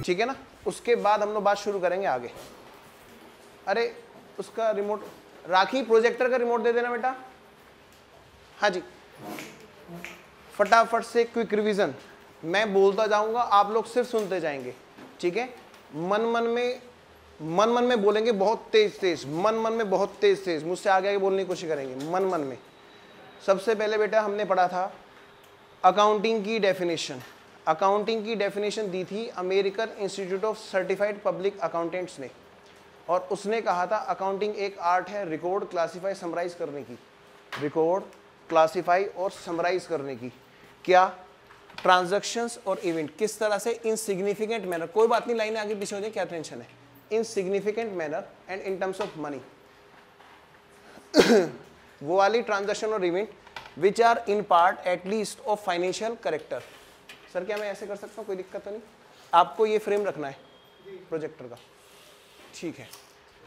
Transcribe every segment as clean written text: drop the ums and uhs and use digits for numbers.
ठीक है ना। उसके बाद हम लोग बात शुरू करेंगे आगे। अरे उसका रिमोट, राखी प्रोजेक्टर का रिमोट दे देना बेटा। हाँ जी, फटाफट से क्विक रिवीजन, मैं बोलता जाऊंगा, आप लोग सिर्फ सुनते जाएंगे, ठीक है। मन मन में बोलेंगे बहुत तेज तेज, मन में बहुत तेज तेज, मुझसे आगे आगे बोलने की कोशिश करेंगे मन में। सबसे पहले बेटा हमने पढ़ा था अकाउंटिंग की डेफिनेशन। अकाउंटिंग की डेफिनेशन दी थी American Institute of Certified public accountants ने, और उसने कहा था अकाउंटिंग एक आर्ट है रिकॉर्ड, क्लासिफाई, समराइज करने की। रिकॉर्ड, क्लासिफाई और समराइज करने की। क्या? ट्रांजैक्शंस और इवेंट किस तरह से इन सिग्निफिकेंट मैनर, कोई बात नहीं लाइनें आगे पीछे हो जाए, क्या टेंशन है, in significant manner and in terms of money. वो वाली ट्रांजैक्शन और event which are in part at least of financial character. Sir क्या मैं ऐसे कर सकता हूँ, कोई दिक्कत तो नहीं? आपको ये फ्रेम रखना है प्रोजेक्टर का, ठीक है।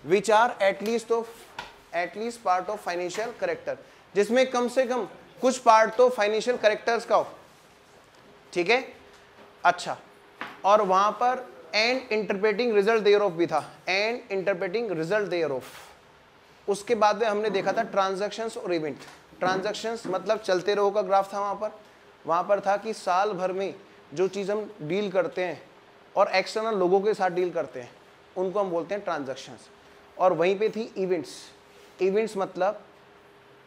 Which are at least part of financial character, जिसमें कम से कम कुछ पार्ट तो फाइनेंशियल करेक्टर्स का हो, ठीक है। अच्छा, और वहां पर and interpreting result thereof भी था, and interpreting result thereof. उसके बाद में हमने देखा था ट्रांजैक्शंस और इवेंट। ट्रांजैक्शंस मतलब चलते रहो का ग्राफ था वहां पर था कि साल भर में जो चीज़ हम डील करते हैं और एक्सटर्नल लोगों के साथ डील करते हैं उनको हम बोलते हैं ट्रांजैक्शंस। और वहीं पे थी इवेंट्स। इवेंट्स मतलब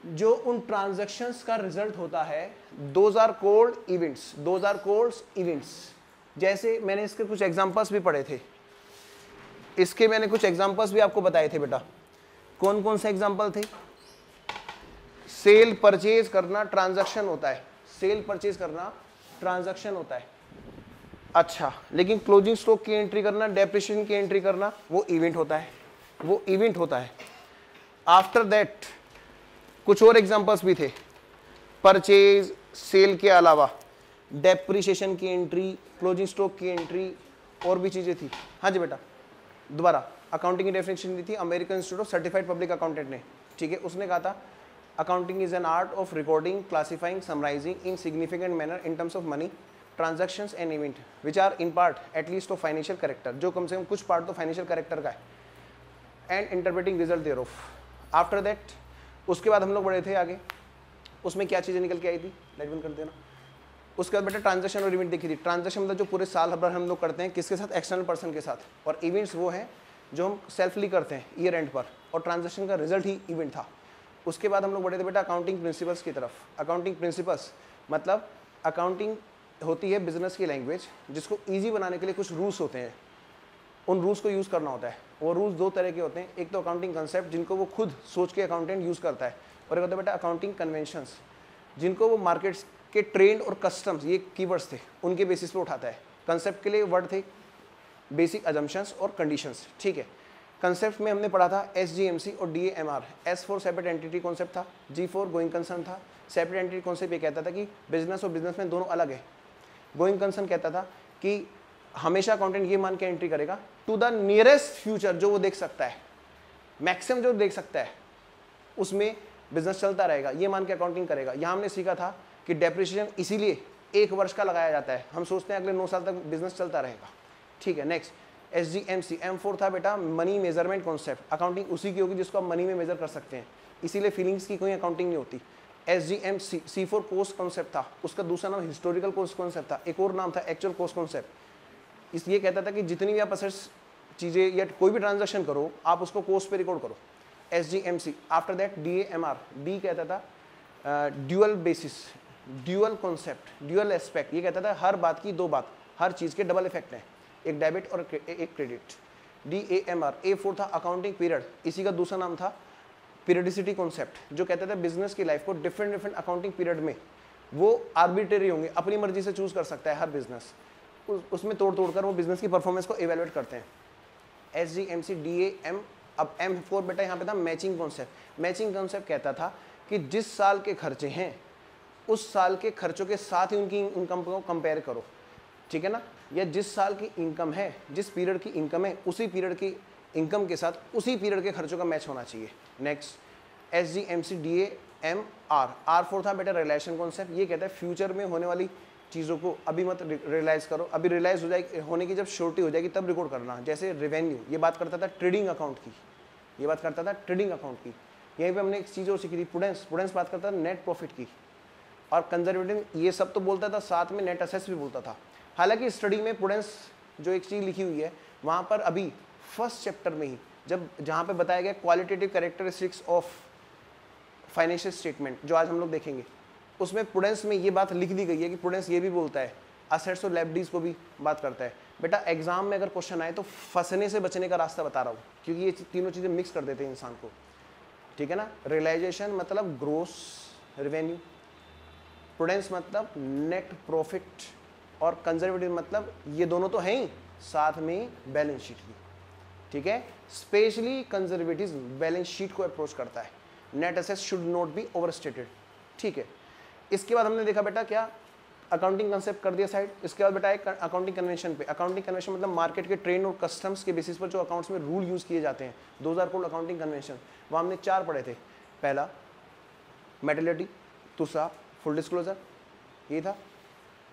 जो उन ट्रांजैक्शंस का रिजल्ट होता है, those are called events, those are called events. जैसे मैंने इसके कुछ एग्जांपल्स भी पढ़े थे, इसके मैंने कुछ एग्जांपल्स भी आपको बताए थे बेटा। कौन कौन से एग्जांपल थे? सेल परचेज करना ट्रांजैक्शन होता है, सेल परचेज करना ट्रांजैक्शन होता है। अच्छा, लेकिन क्लोजिंग स्टॉक की एंट्री करना, डेप्रिसिएशन की एंट्री करना वो इवेंट होता है, वो इवेंट होता है। आफ्टर दैट कुछ और एग्जांपल्स भी थे, परचेज, सेल के अलावा डेप्रिसिएशन की एंट्री, क्लोजिंग स्टॉक की एंट्री, और भी चीजें थी। हाँ जी बेटा, दोबारा अकाउंटिंग की डेफिनेशन दी थी American Institute of Certified Public Accountant ने, ठीक है। उसने कहा था accounting is an art of recording, classifying, summarising in significant manner in terms of money, transactions and event which are in part at least of financial character, जो कम से कम कुछ पार्ट तो फाइनेंशियल करेक्टर का है, and interpreting result thereof. After that उसके बाद हम लोग बढ़े थे आगे, उसमें क्या चीज़ें निकल के आई थी, लाइट बंद कर देना। उसके बाद बेटा ट्रांजैक्शन और इवेंट देखी थी। ट्रांजैक्शन मतलब जो पूरे साल भर हम लोग करते हैं, किसके साथ? एक्सटर्नल पर्सन के साथ। और इवेंट्स वो हैं जो हम सेल्फली करते हैं ईयर एंड पर, और ट्रांजैक्शन का रिजल्ट ही इवेंट था। उसके बाद हम लोग बढ़े थे बेटा अकाउंटिंग प्रिंसिपल्स की तरफ। अकाउंटिंग प्रिंसिपल्स मतलब अकाउंटिंग होती है बिजनेस की लैंग्वेज, जिसको ईजी बनाने के लिए कुछ रूल्स होते हैं, उन रूल्स को यूज़ करना होता है। वो रूल्स दो तरह के होते हैं, एक तो अकाउंटिंग कंसेप्ट जिनको वो खुद सोच के अकाउंटेंट यूज़ करता है, और एक होता है बेटा अकाउंटिंग कन्वेंशंस जिनको वो मार्केट्स के ट्रेंड और कस्टम्स, ये कीवर्ड्स थे, उनके बेसिस पे उठाता है। कंसेप्ट के लिए वर्ड थे बेसिक अजम्पशंस और कंडीशंस, ठीक है। कंसेप्ट में हमने पढ़ा था SGMC और DAMR। S for separate entity concept था, G फॉर गोइंग कंसर्न था। सेपरेट एंटिटी कॉन्सेप्ट ये कहता था कि बिजनेस और बिजनेसमैन दोनों अलग है। गोइंग कंसर्न कहता था कि हमेशा अकाउंटेंट ये मान के एंट्री करेगा टू द नियरेस्ट फ्यूचर, जो वो देख सकता है, मैक्सिमम जो देख सकता है उसमें बिजनेस चलता रहेगा, ये मान के अकाउंटिंग करेगा। यहाँ हमने सीखा था कि डेप्रिसिएशन इसीलिए 1 वर्ष का लगाया जाता है, हम सोचते हैं अगले 9 साल तक बिजनेस चलता रहेगा, ठीक है। नेक्स्ट SGMC, M4 था बेटा मनी मेजरमेंट कॉन्सेप्ट। अकाउंटिंग उसी की होगी जिसको आप मनी में मेजर कर सकते हैं, इसीलिए फीलिंग्स की कोई अकाउंटिंग नहीं होती। SGMC, C for cost concept था, उसका दूसरा नाम हिस्टोरिकल कॉस्ट कॉन्सेप्ट था, एक और नाम था एक्चुअल कॉस्ट कॉन्सेप्ट। इसलिए कहता था कि जितनी भी आप असेट्स चीज़ें या कोई भी ट्रांजैक्शन करो, आप उसको कॉस्ट पे रिकॉर्ड करो। SGMC। After that DAMR, D कहता था dual basis, dual concept, dual aspect. ये कहता था हर बात की 2 बात, हर चीज़ के डबल इफेक्ट हैं, एक डेबिट और एक क्रेडिट। DAMR। A4 था अकाउंटिंग पीरियड, इसी का दूसरा नाम था पीरियडिसिटी कॉन्सेप्ट, जो कहता था बिजनेस की लाइफ को डिफरेंट अकाउंटिंग पीरियड में वो आर्बिट्रेरी होंगे, अपनी मर्जी से चूज कर सकता है हर बिजनेस, उसमें तोड़ कर वो बिजनेस की परफॉर्मेंस को इवेलुएट करते हैं। SGMC, DAM। अब M4 बेटा यहाँ पे था मैचिंग कॉन्सेप्ट। मैचिंग कॉन्सेप्ट कहता था कि जिस साल के खर्चे हैं उस साल के खर्चों के साथ ही उनकी इनकम को कंपेयर करो, ठीक है ना, या जिस साल की इनकम है, जिस पीरियड की इनकम है, उसी पीरियड की इनकम के साथ उसी पीरियड के खर्चों का मैच होना चाहिए। Next SGMC, DAMR। R4 था बेटा रिलेशन कॉन्सेप्ट। ये कहता है फ्यूचर में होने वाली चीज़ों को अभी मत रियलाइज़ करो, अभी रियलाइज़ हो जाएगी, होने की जब श्योरिटी हो जाएगी तब रिकॉर्ड करना। जैसे रेवेन्यू, ये बात करता था ट्रेडिंग अकाउंट की, ये बात करता था ट्रेडिंग अकाउंट की। यहीं पे हमने एक चीज़ और सीखी थी, प्रूडेंस बात करता था नेट प्रॉफिट की, और कंजर्वेटिव ये सब तो बोलता था, साथ में नेट असेट्स भी बोलता था। हालांकि स्टडी में प्रूडेंस जो एक चीज़ लिखी हुई है वहाँ पर अभी फर्स्ट चैप्टर में ही जब जहाँ पे बताया गया qualitative characteristics of financial statement, जो आज हम लोग देखेंगे, उसमें प्रूडेंस में ये बात लिख दी गई है कि प्रूडेंस ये भी बोलता है असेट्स और लायबिलिटीज को भी बात करता है। बेटा एग्जाम में अगर क्वेश्चन आए तो फंसने से बचने का रास्ता बता रहा हूँ, क्योंकि ये तीनों चीज़ें मिक्स कर देते हैं इंसान को, ठीक है ना। रियलाइजेशन मतलब ग्रोस रेवेन्यू, प्रूडेंस मतलब नेट प्रॉफिट, और कंजर्वेटिव मतलब ये दोनों तो हैं ही, साथ में बैलेंस शीट भी, ठीक है। स्पेशली कंजर्वेटिव बैलेंस शीट को अप्रोच करता है, net assets should not be overstated, ठीक है। इसके बाद हमने देखा बेटा क्या, अकाउंटिंग कंसेप्ट कर दिया साइड। इसके बाद बेटा एक अकाउंटिंग कन्वेंशन पे, अकाउंटिंग कन्वेंशन मतलब मार्केट के ट्रेंड और कस्टम्स के बेसिस पर जो अकाउंट्स में रूल यूज़ किए जाते हैं, 2000 कोड अकाउंटिंग कन्वेंशन, वहाँ हमने 4 पढ़े थे। पहला मेटेलिटी, दूसरा फुल डिस्क्लोजर, ये था,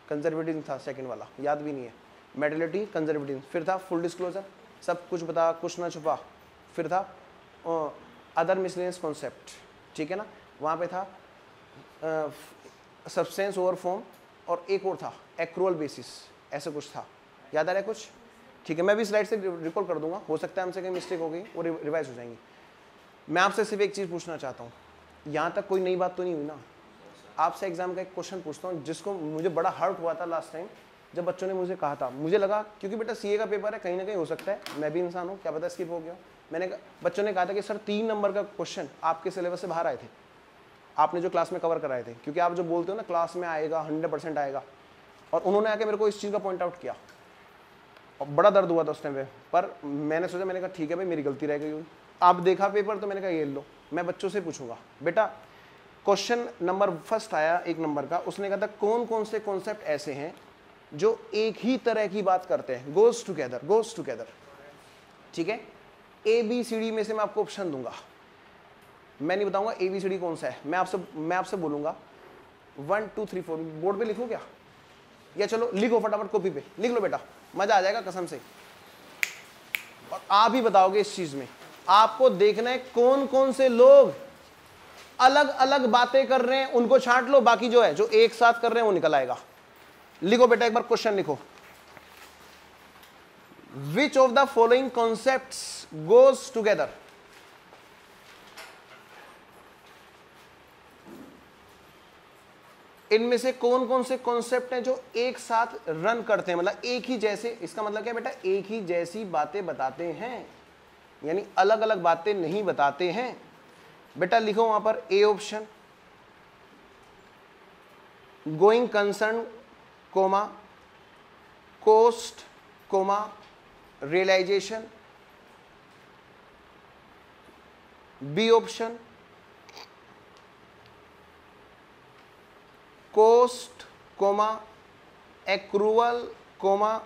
कंजर्वेटिव था सेकंड वाला, याद भी नहीं है, मेटेलिटी कंजर्वेटिव, फिर था फुल डिस्क्लोजर, सब कुछ बता कुछ ना छुपा, फिर था अदर मिसलेनियस कॉन्सेप्ट, ठीक है ना, वहाँ पे था सब्सटेंस ओवर फॉर्म, और एक और था एक्रूअल बेसिस, ऐसा कुछ था, याद आ रहा है कुछ, ठीक है। मैं भी स्लाइड से रिकॉल कर दूंगा, हो सकता है हमसे कहीं मिस्टेक हो गई वो रिवाइज हो जाएंगी। मैं आपसे सिर्फ एक चीज़ पूछना चाहता हूँ, यहाँ तक कोई नई बात तो नहीं हुई ना। आपसे एग्जाम का एक क्वेश्चन पूछता हूँ जिसको मुझे बड़ा हर्ट हुआ था लास्ट टाइम जब बच्चों ने मुझे कहा था, मुझे लगा क्योंकि बेटा सीए का पेपर है, कहीं ना कहीं हो सकता है, मैं भी इंसान हूँ, क्या पता स्किप हो गया। बच्चों ने कहा था कि सर 3 नंबर का क्वेश्चन आपके सिलेबस से बाहर आए थे, आपने जो क्लास में कवर कराए थे, क्योंकि आप जो बोलते हो ना क्लास में आएगा 100% आएगा, और उन्होंने आके मेरे को इस चीज़ का पॉइंट आउट किया और बड़ा दर्द हुआ था उस टाइम पे। पर मैंने सोचा, मैंने कहा ठीक है भाई मेरी गलती रह गई हुई, आप देखा पेपर तो मैंने कहा ये लो, मैं बच्चों से पूछूंगा। बेटा क्वेश्चन नंबर फर्स्ट आया 1 नंबर का, उसने कहा था कौन कौन से कॉन्सेप्ट ऐसे हैं जो एक ही तरह की बात करते हैं, गोज टुगेदर, ठीक है। ABCD में से मैं आपको ऑप्शन दूंगा, मैं नहीं बताऊंगा ABCD कौन सा है, मैं आपसे बोलूंगा 1 2 3 4, बोर्ड पे लिखो क्या, या चलो लिखो फटाफट कॉपी पे लिख लो बेटा, मजा आ जाएगा कसम से। और आप ही बताओगे इस चीज में, आपको देखना है कौन कौन से लोग अलग अलग बातें कर रहे हैं, उनको छांट लो, बाकी जो है जो एक साथ कर रहे हैं वो निकल आएगा। लिखो बेटा एक बार क्वेश्चन लिखो, which of the following concepts goes together. इनमें से कौन कौन से कॉन्सेप्ट हैं जो एक साथ रन करते हैं, मतलब एक ही जैसे, इसका मतलब क्या बेटा, एक ही जैसी बातें बताते हैं, यानी अलग अलग बातें नहीं बताते हैं। बेटा लिखो वहां पर A option, going concern comma cost comma realisation, B option cost comma accrual comma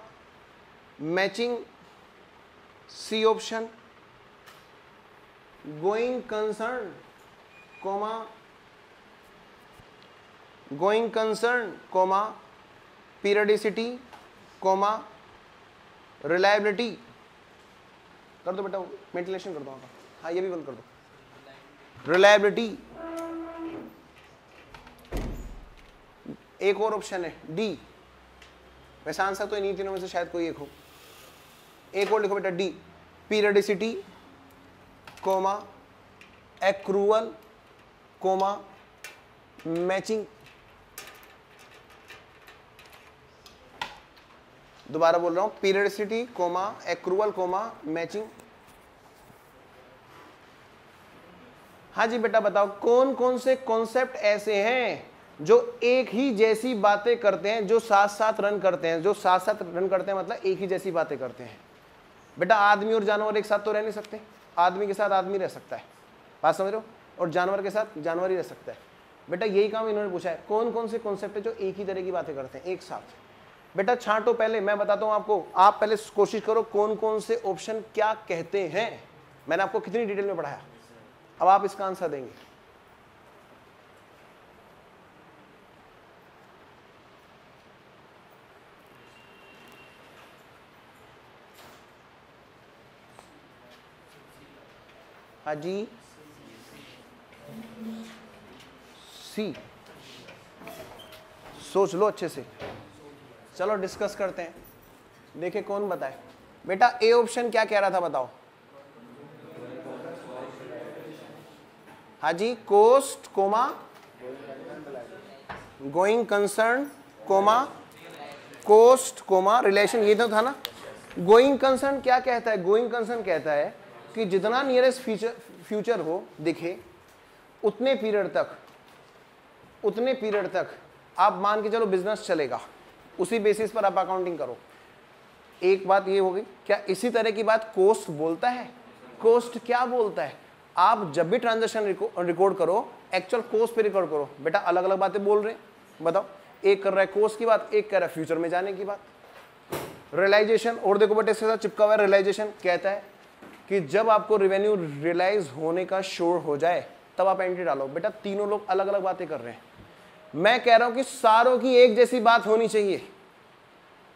matching, C option going concern comma periodicity comma reliability. कर दो बेटा वेंटिलेशन कर दो वहाँ का, हाँ ये भी बंद कर दो, रिलायबिलिटी। एक और ऑप्शन है डी, वैसे आंसर तो इन्हीं तीनों में से शायद कोई एक हो, एक और लिखो बेटा D, periodicity comma accrual comma matching. दोबारा बोल रहा हूं, periodicity comma accrual comma matching. हाँ जी बेटा बताओ कौन कौन से कॉन्सेप्ट ऐसे हैं जो एक ही जैसी बातें करते हैं, जो साथ साथ रन करते हैं, जो साथ साथ रन करते हैं मतलब एक ही जैसी बातें करते हैं। बेटा आदमी और जानवर एक साथ तो रह नहीं सकते, आदमी के साथ आदमी रह सकता है, बात समझ रहे हो, और जानवर के साथ जानवर ही रह सकता है। बेटा यही काम इन्होंने पूछा है, कौन कौन से कॉन्सेप्ट है जो एक ही तरह की बातें करते हैं एक साथ। बेटा छांटो पहले, मैं बताता हूं आपको, आप पहले कोशिश करो कौन कौन से ऑप्शन क्या कहते हैं। मैंने आपको कितनी डिटेल में पढ़ाया, अब आप इसका आंसर देंगे। हाँ जी, सी। सोच लो अच्छे से, चलो डिस्कस करते हैं, देखे कौन बताए। बेटा ए ऑप्शन क्या कह रहा था बताओ। हाँ जी, cost comma going concern comma cost comma relation, ये तो था ना। गोइंग कंसर्न क्या कहता है? गोइंग कंसर्न कहता है कि जितना नियरेस्ट फ्यूचर हो दिखे उतने पीरियड तक आप मान के चलो बिजनेस चलेगा, उसी बेसिस पर आप अकाउंटिंग करो। एक बात ये होगी, क्या इसी तरह की बात कोस्ट बोलता है? कोस्ट क्या बोलता है? आप जब भी ट्रांजैक्शन रिकॉर्ड करो एक्चुअल कोस्ट पे रिकॉर्ड करो। बेटा अलग अलग बातें बोल रहे हैं, बताओ। एक कर रहा है कोस्ट की बात, एक कर रहा है फ्यूचर में जाने की बात। रियलाइजेशन, और देखो बेटे इसके साथ चिपका हुआ है रियलाइजेशन, कहता है कि जब आपको रेवेन्यू रियलाइज होने का श्योर हो जाए तब आप एंट्री डालो। बेटा तीनों लोग अलग अलग बातें कर रहे हैं, मैं कह रहा हूं कि सारों की एक जैसी बात होनी चाहिए,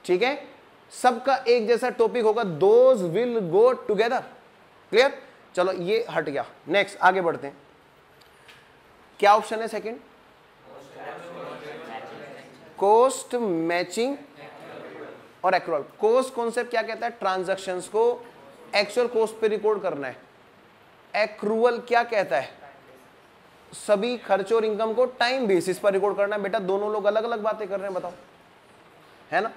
ठीक है? सबका एक जैसा टॉपिक होगा, those will go together. Clear? चलो ये हट गया, नेक्स्ट आगे बढ़ते हैं। क्या ऑप्शन है सेकंड? कोस्ट मैचिंग और एक्रूअल। कोस्ट कॉन्सेप्ट क्या कहता है? ट्रांजैक्शंस को एक्चुअल कोस्ट पे रिकॉर्ड करना है। एक्रूअल क्या कहता है? सभी खर्च और इनकम को टाइम बेसिस पर रिकॉर्ड करना है। बेटा दोनों लोग अलग अलग बातें कर रहे हैं, बताओ, है ना?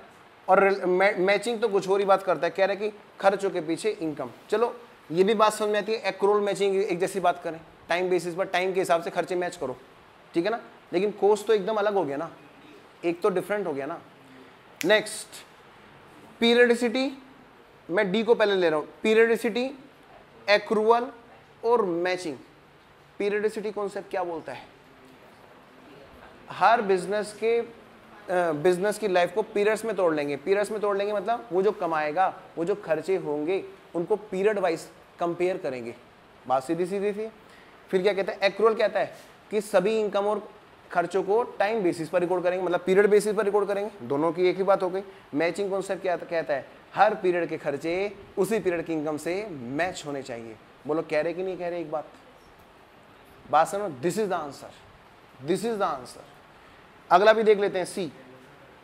और मैचिंग तो कुछ और ही बात करता है, कह रहे हैं कि खर्चों के पीछे इनकम। चलो ये भी बात समझ में आती है, एक्रूअल मैचिंग एक जैसी बात करें, टाइम बेसिस पर टाइम के हिसाब से खर्चे मैच करो, ठीक है ना? लेकिन कोस्ट तो एकदम अलग हो गया ना, एक तो डिफरेंट हो गया ना। नेक्स्ट पीरियडिसिटी, मैं डी को पहले ले रहा हूं। पीरियडिसिटी, एक्रूअल और मैचिंग। पीरियडिसिटी कॉन्सेप्ट क्या बोलता है? हर बिजनेस की लाइफ को पीरियड्स में तोड़ लेंगे। पीरियड्स में तोड़ लेंगे मतलब वो जो कमाएगा, वो जो खर्चे होंगे, उनको पीरियड वाइज कंपेयर करेंगे। बात सीधी सीधी थी। फिर क्या कहता है? एक्रूअल कहता है कि सभी इनकम और खर्चों को टाइम बेसिस पर रिकॉर्ड करेंगे, मतलब पीरियड बेसिस पर रिकॉर्ड करेंगे। दोनों की एक ही बात हो गई। मैचिंग कॉन्सेप्ट क्या कहता है? हर पीरियड के खर्चे उसी पीरियड की इनकम से मैच होने चाहिए। बोलो कह रहे कि नहीं कह रहे? एक बात सुनो, this is the answer, this is the answer. अगला भी देख लेते हैं, सी।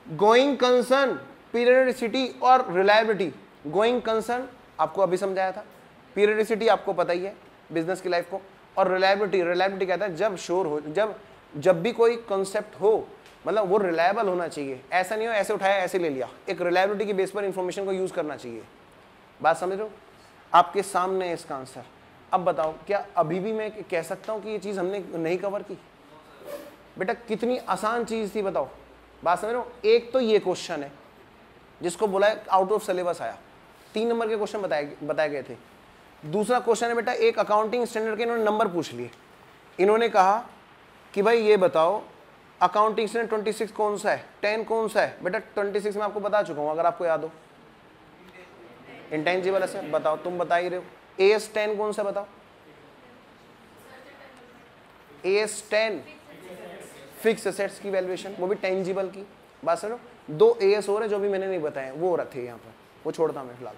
गोइंग कंसर्न, पीरियडिसिटी और रिलायबिलिटी। गोइंग कंसर्न आपको अभी समझाया था, पीरियडिसिटी आपको पता ही है बिजनेस की लाइफ को, और रिलायबिलिटी कहता है जब श्योर हो, जब भी कोई कॉन्सेप्ट हो, मतलब वो रिलायबल होना चाहिए। ऐसा नहीं हो ऐसे उठाया ऐसे ले लिया, एक रिलायबिलिटी की बेस पर इंफॉर्मेशन को यूज करना चाहिए। बात समझ रहे हो? आपके सामने है इसका आंसर। अब बताओ, क्या अभी भी मैं कह सकता हूं कि ये चीज हमने नहीं कवर की? बेटा कितनी आसान चीज थी, बताओ। बात समझ रहे हो? एक तो ये क्वेश्चन है जिसको बोला है आउट ऑफ सिलेबस आया, 3 नंबर के क्वेश्चन बताए गए थे। दूसरा क्वेश्चन है बेटा, एक अकाउंटिंग स्टैंडर्ड के इन्होंने नंबर पूछ लिए। इन्होंने कहा कि भाई ये बताओ अकाउंटिंग स्टैंडर्ड 26 कौन सा है, 10 कौन सा है? बेटा 26 मैं आपको बता चुका हूं, अगर आपको याद हो। इंटेंजिबल है, बताओ, तुम बता ही रहे हो। AS 10 कौन सा बताओ? AS 10 फिक्स एसेट्स की वैल्यूएशन, वो भी टेंजिबल की। बात सुनो, 2 AS और है जो भी मैंने नहीं बताए, वो रखे यहाँ पर, वो छोड़ता मैं फिलहाल।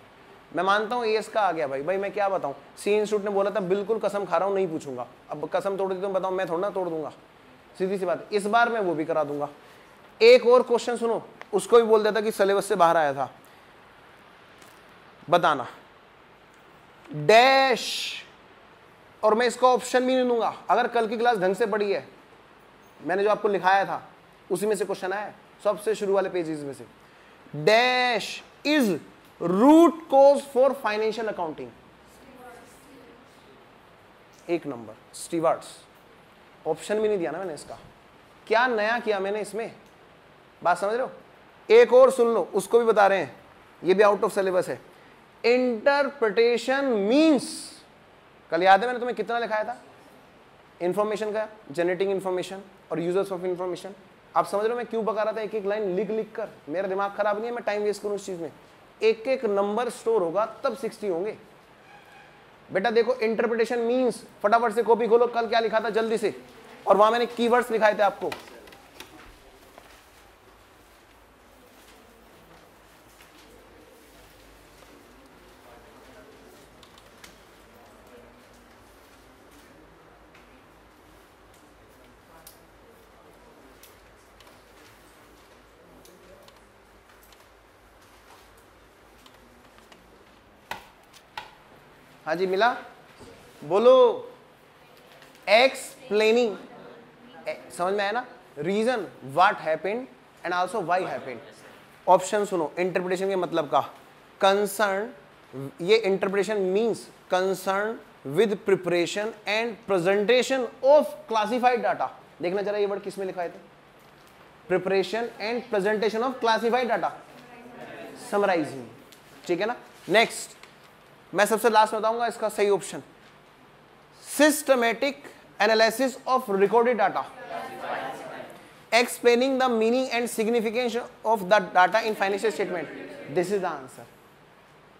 मैं मानता हूँ AS का आ गया भाई मैं क्या बताऊँ? सी इंस्टीट्यूट ने बोला था बिल्कुल कसम खा रहा हूँ नहीं पूछूंगा। अब कसम तोड़ दी तो बताओ, मैं थोड़ा ना तोड़ दूंगा, सीधी सी बात। इस बार मैं वो भी करा दूंगा। एक और क्वेश्चन सुनो, उसको भी बोल देता कि सिलेबस से बाहर आया था, बताना डैश, और मैं इसका ऑप्शन भी नहीं दूंगा। अगर कल की क्लास ढंग से पढ़ी है, मैंने जो आपको लिखाया था उसी में से क्वेश्चन आया है, सबसे शुरू वाले पेजेस में से। Dash is root cause for financial accounting. 1 number stewards. Option भी नहीं दिया ना मैंने इसका। क्या नया किया मैंने इसमें? बात समझ रहे हो? एक और सुन लो, उसको भी बता रहे हैं, ये भी आउट ऑफ सिलेबस है। इंटरप्रिटेशन मीन्स, कल याद है मैंने तुम्हें कितना लिखाया था इंफॉर्मेशन का? जनरेटिंग इंफॉर्मेशन और यूजर्स ऑफ इंफॉर्मेशन। आप समझ रहे हो मैं क्यों बता रहा था एक एक लाइन लिख कर? मेरा दिमाग खराब नहीं है, मैं टाइम वेस्ट करूं इस चीज में। एक एक नंबर स्टोर होगा तब 60 होंगे। बेटा देखो, इंटरप्रिटेशन मीन्स, फटाफट से कॉपी खोलो, कल क्या लिखा था जल्दी से, और वहां मैंने कीवर्ड्स लिखाए थे आपको। हाँ जी मिला, बोलो। एक्सप्लेनिंग, समझ में आया ना, reason what happened and also why happened. Option सुनो इंटरप्रिटेशन के मतलब का। कंसर्न, ये interpretation means concern with preparation and presentation of classified data. देखना जरा ये वर्ड किस में लिखा है, preparation and presentation of classified data, summarising, ठीक है ना। नेक्स्ट मैं सबसे लास्ट बताऊंगा इसका सही option, systematic analysis of recorded data, explaining the meaning and significance of the data in financial statement. This is the answer.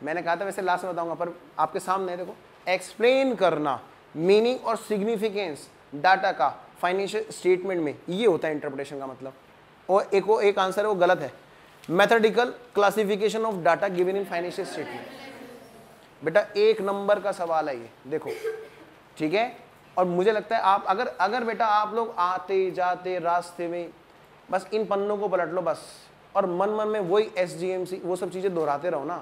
मैंने कहा था वैसे लास्ट में बताऊंगा, पर आपके सामने देखो, एक्सप्लेन करना मीनिंग और सिग्निफिकेंस डाटा का फाइनेंशियल स्टेटमेंट में, ये होता है इंटरप्रिटेशन का मतलब। और एक आंसर है वो गलत है, mathematical classification of data given in financial statement. बेटा 1 नंबर का सवाल है ये, देखो ठीक है। और मुझे लगता है आप अगर बेटा आप लोग आते जाते रास्ते में बस इन पन्नों को पलट लो बस, और मन में वही SGMC वो सब चीज़ें दोहराते रहो ना,